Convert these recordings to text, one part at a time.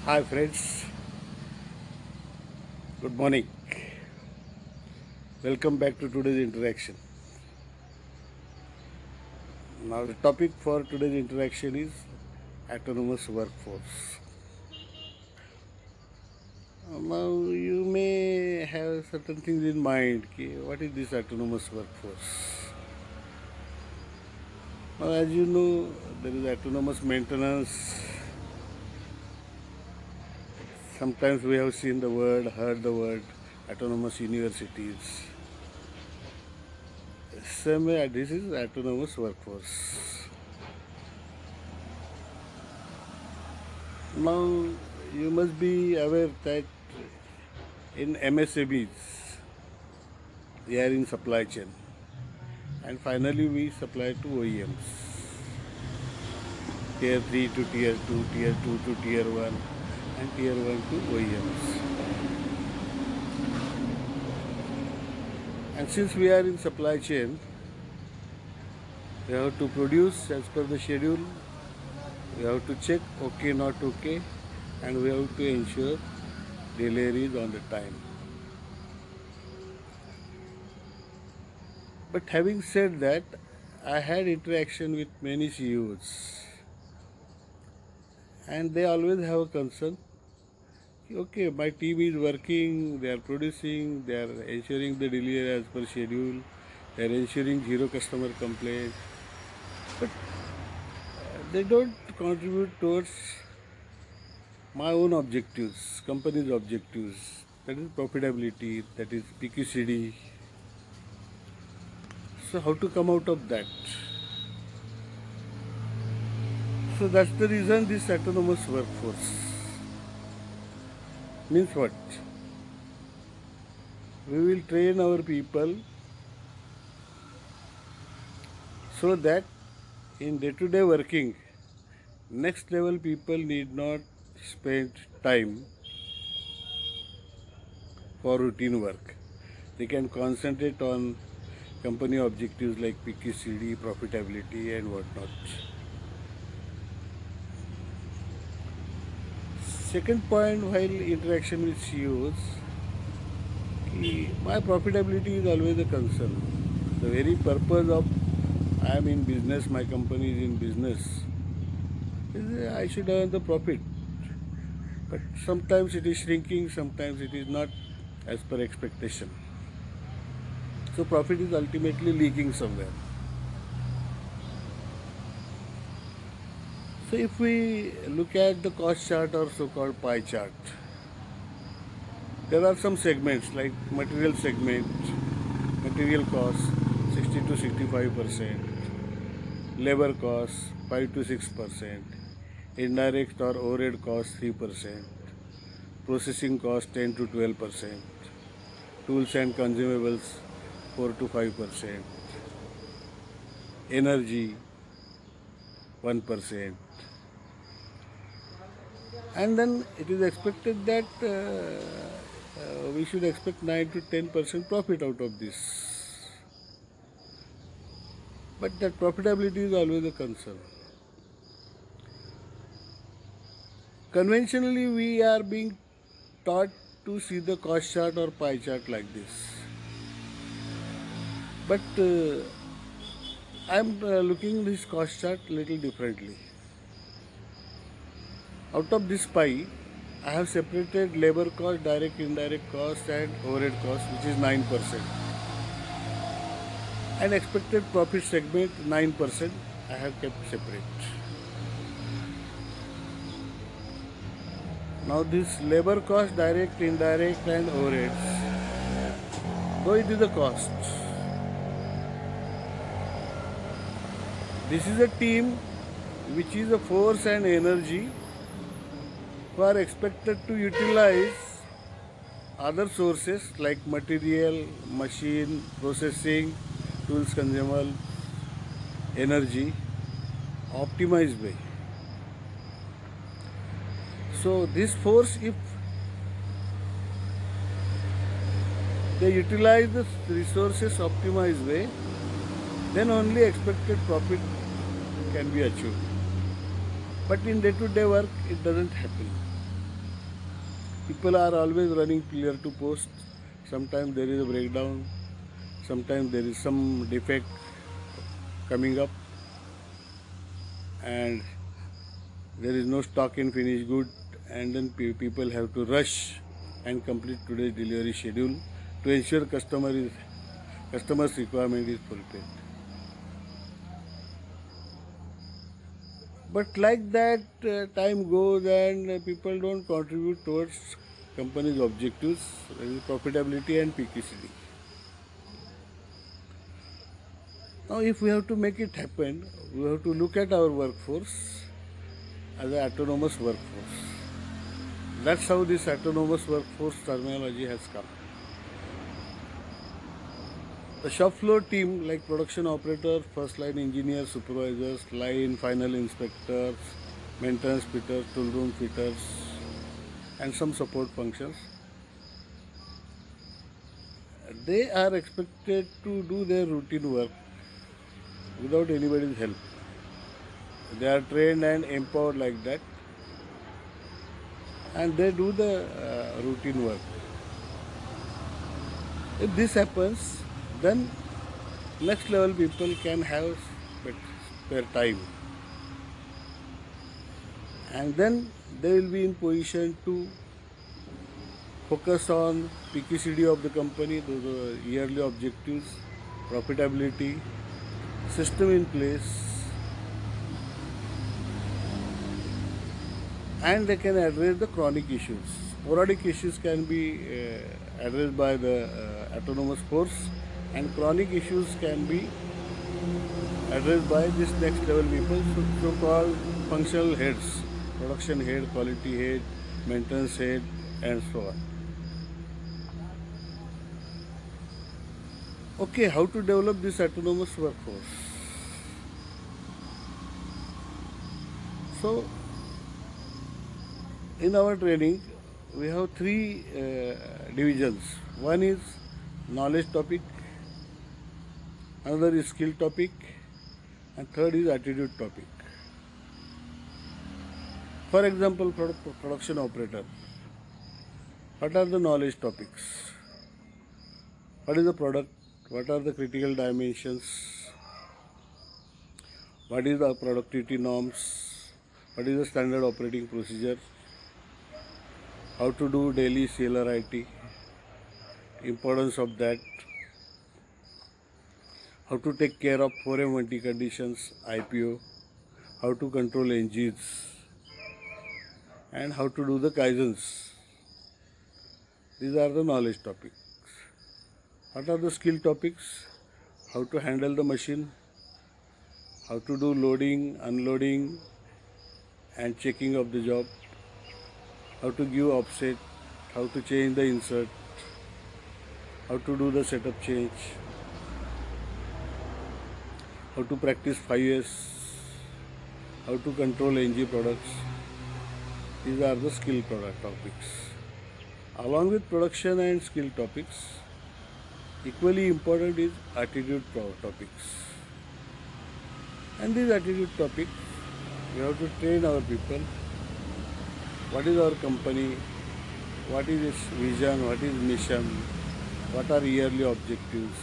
Hi friends, good morning. Welcome back to today's interaction. Now the topic for today's interaction is autonomous workforce. Now you may have certain things in mind. What is this autonomous workforce? Now as you know, there is autonomous maintenance. Sometimes we have seen the word, heard the word autonomous universities. Same way, this is autonomous workforce. Now, you must be aware that in MSMEs, we are in supply chain, and finally we supply to OEMs, tier 3 to tier 2, tier 2 to tier 1, and tier 1 to OEMs. And since we are in supply chain, we have to produce as per the schedule, we have to check okay, not okay, and we have to ensure delivery is on the time. But having said that, I had interaction with many CEOs, and they always have a concern. Okay, my team is working, they are producing, they are ensuring the delivery as per schedule, they are ensuring zero customer complaint, but they don't contribute towards my own objectives, company's objectives, that is profitability, that is PQCD. So, how to come out of that? So, that's the reason this autonomous workforce means what? We will train our people so that in day-to-day working, next level people need not spend time for routine work. They can concentrate on company objectives like PQCD, profitability, and whatnot. Second point, while interaction with CEOs, my profitability is always a concern. The very purpose of I am in business, my company is in business, is I should earn the profit. But sometimes it is shrinking, sometimes it is not as per expectation. So profit is ultimately leaking somewhere. So if we look at the cost chart or so-called pie chart, there are some segments like material segment, material cost 60 to 65%, labor cost 5 to 6%, indirect or overhead cost 3%, processing cost 10 to 12%, tools and consumables 4 to 5%, energy 1%, and then it is expected that we should expect 9 to 10% profit out of this. But that profitability is always a concern. Conventionally, we are being taught to see the cost chart or pie chart like this. But I am looking this cost chart little differently. Out of this pie, I have separated labor cost, direct, indirect cost, and overhead cost, which is 9%. And expected profit segment 9%, I have kept separate. Now this labor cost, direct, indirect, and overheads, though it is a cost, this is a team which is a force and energy who are expected to utilize other sources like material, machine, processing, tools, consumable, energy, optimized way. So this force, if they utilize the resources optimized way, then only expected profit can be achieved. But in day-to-day work, it doesn't happen. People are always running pillar to post. Sometimes there is a breakdown. Sometimes there is some defect coming up, and there is no stock in finished good, and then people have to rush and complete today's delivery schedule to ensure customer's requirement is fulfilled. But like that, time goes and people don't contribute towards company's objectives, that is profitability and PQCD. Now, if we have to make it happen, we have to look at our workforce as an autonomous workforce. That's how this autonomous workforce terminology has come. The shop floor team, like production operator, first line engineers, supervisors, line final inspectors, maintenance fitters, tool room fitters, and some support functions, they are expected to do their routine work without anybody's help. They are trained and empowered like that, and they do the routine work. If this happens, then next level people can have spare time, and then they will be in position to focus on PQCD of the company, the yearly objectives, profitability, system in place, and they can address the chronic issues. Sporadic issues can be addressed by the autonomous force, and chronic issues can be addressed by this next level people, so-called functional heads, production head, quality head, maintenance head, and so on. Okay, how to develop this autonomous workforce? So, in our training, we have three divisions. One is knowledge topic, another is skill topic, and third is attitude topic. For example, production operator. What are the knowledge topics? What is the product? What are the critical dimensions? What is the productivity norms? What is the standard operating procedure? How to do daily CLRIT? Importance of that. How to take care of 4M1T conditions, IPO. How to control engines. And how to do the Kaizens. These are the knowledge topics. What are the skill topics? How to handle the machine, how to do loading, unloading, and checking of the job, how to give offset, how to change the insert, how to do the setup change, how to practice 5S, how to control NG products. These are the skill product topics. Along with production and skill topics, equally important is attitude topics. And these attitude topics, we have to train our people. What is our company? What is its vision? What is mission? What are yearly objectives?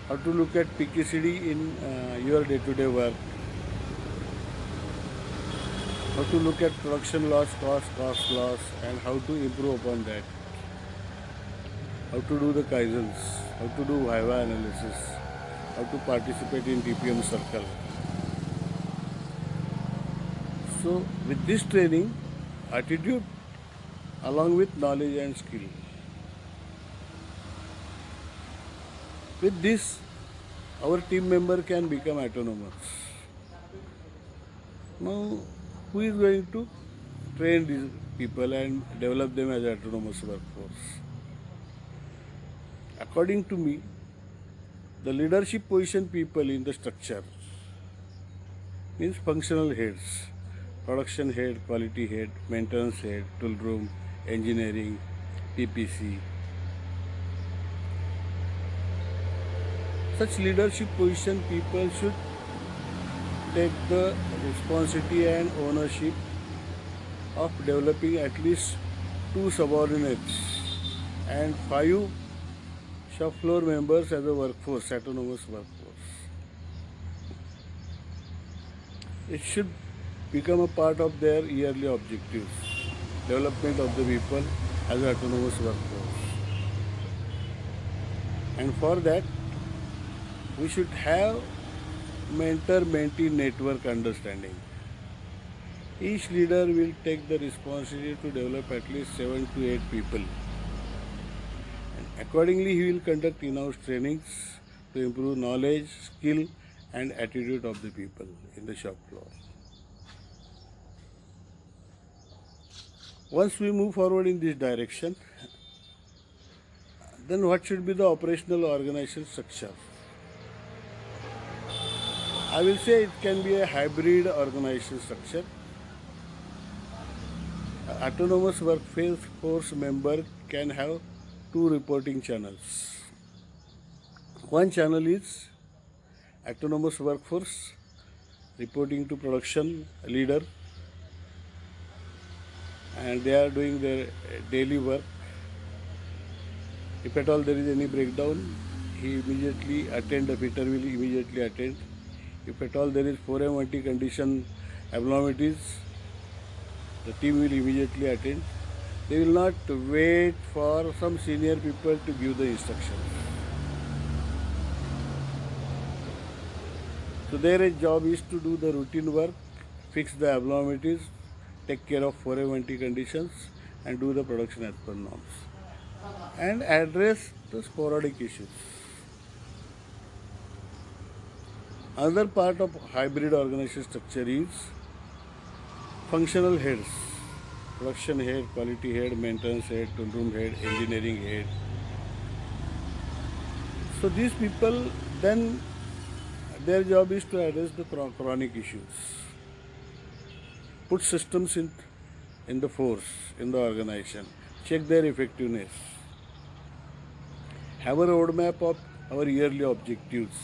How to look at PQCD in your day-to-day work? How to look at production loss, cost loss, and how to improve upon that? How to do the Kaizens? How to do Viva analysis? How to participate in TPM circle? So, with this training, attitude along with knowledge and skill. With this, our team member can become autonomous. Now, who is going to train these people and develop them as autonomous workforce? According to me, the leadership position people in the structure means functional heads, production head, quality head, maintenance head, tool room, engineering, PPC. Such leadership position people should take the responsibility and ownership of developing at least 2 subordinates, and 5 shop floor members as a workforce, autonomous workforce. It should become a part of their yearly objectives, development of the people as an autonomous workforce. And for that, we should have mentor-mentee network understanding. Each leader will take the responsibility to develop at least 7 to 8 people. And accordingly, he will conduct in-house trainings to improve knowledge, skill, and attitude of the people in the shop floor. Once we move forward in this direction, then what should be the operational organization structure? I will say it can be a hybrid organization structure. An autonomous workforce member can have 2 reporting channels. One channel is autonomous workforce reporting to production leader, and they are doing their daily work. If at all there is any breakdown, he immediately attend, the fitter will immediately attend. If at all there is 4M1T condition abnormalities, the team will immediately attend. They will not wait for some senior people to give the instructions. So their job is to do the routine work, fix the abnormalities, take care of 4M1T conditions, and do the production as per norms, and address the sporadic issues. Another part of hybrid organization structure is functional heads: production head, quality head, maintenance head, tool room head, engineering head. So these people, then their job is to address the chronic issues, put systems in the force, in the organization, check their effectiveness, have a roadmap of our yearly objectives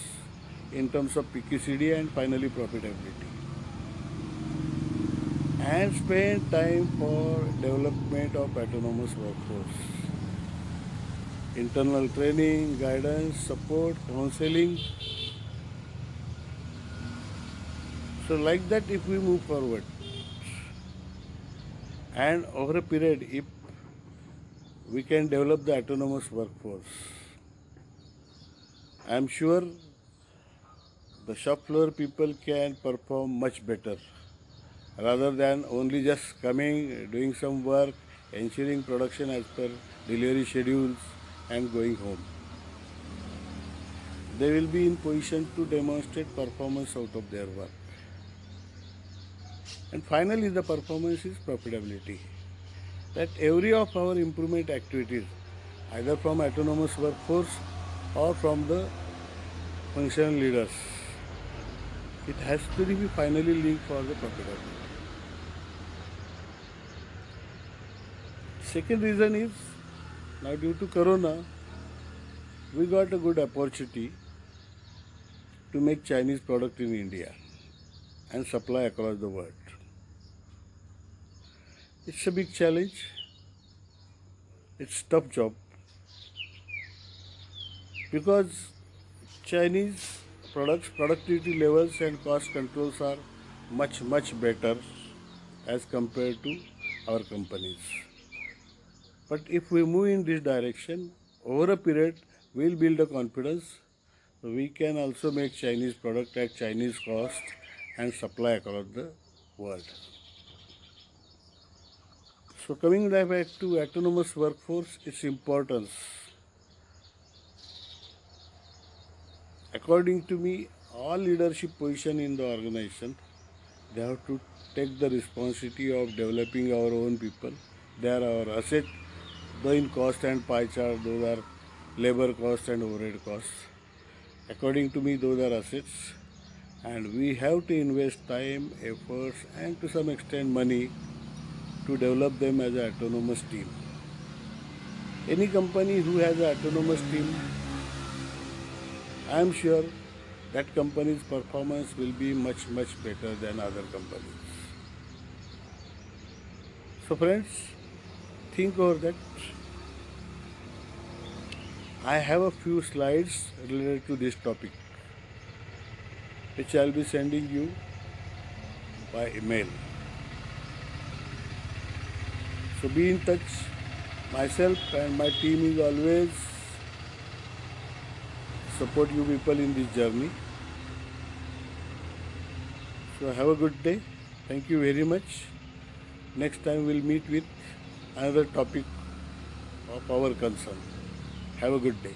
in terms of PQCD and finally profitability, and spend time for development of autonomous workforce, internal training, guidance, support, counseling. So like that, if we move forward, and over a period, if we can develop the autonomous workforce, I am sure the shop floor people can perform much better rather than only just coming, doing some work, ensuring production as per delivery schedules and going home. They will be in position to demonstrate performance out of their work. And finally, the performance is profitability. That every of our improvement activities, either from autonomous workforce or from the functional leaders, it has to be finally linked for the profitability. Second reason is, now due to Corona, we got a good opportunity to make Chinese product in India and supply across the world. It's a big challenge. It's a tough job because Chinese products, productivity levels and cost controls are much better as compared to our companies. But if we move in this direction, over a period, we'll build a confidence. We can also make Chinese product at Chinese cost and supply across the world. So coming back to autonomous workforce, its importance. According to me, all leadership position in the organization, they have to take the responsibility of developing our own people. They are our asset, though in cost and pie chart, those are labor cost and overhead costs. According to me, those are assets, and we have to invest time, efforts, and to some extent money to develop them as an autonomous team. Any company who has an autonomous team, I am sure that company's performance will be much better than other companies. So friends, think over that. I have a few slides related to this topic, which I'll be sending you by email. So be in touch. Myself and my team is always support you people in this journey. So have a good day. Thank you very much. Next time we'll meet with another topic of our concern. Have a good day.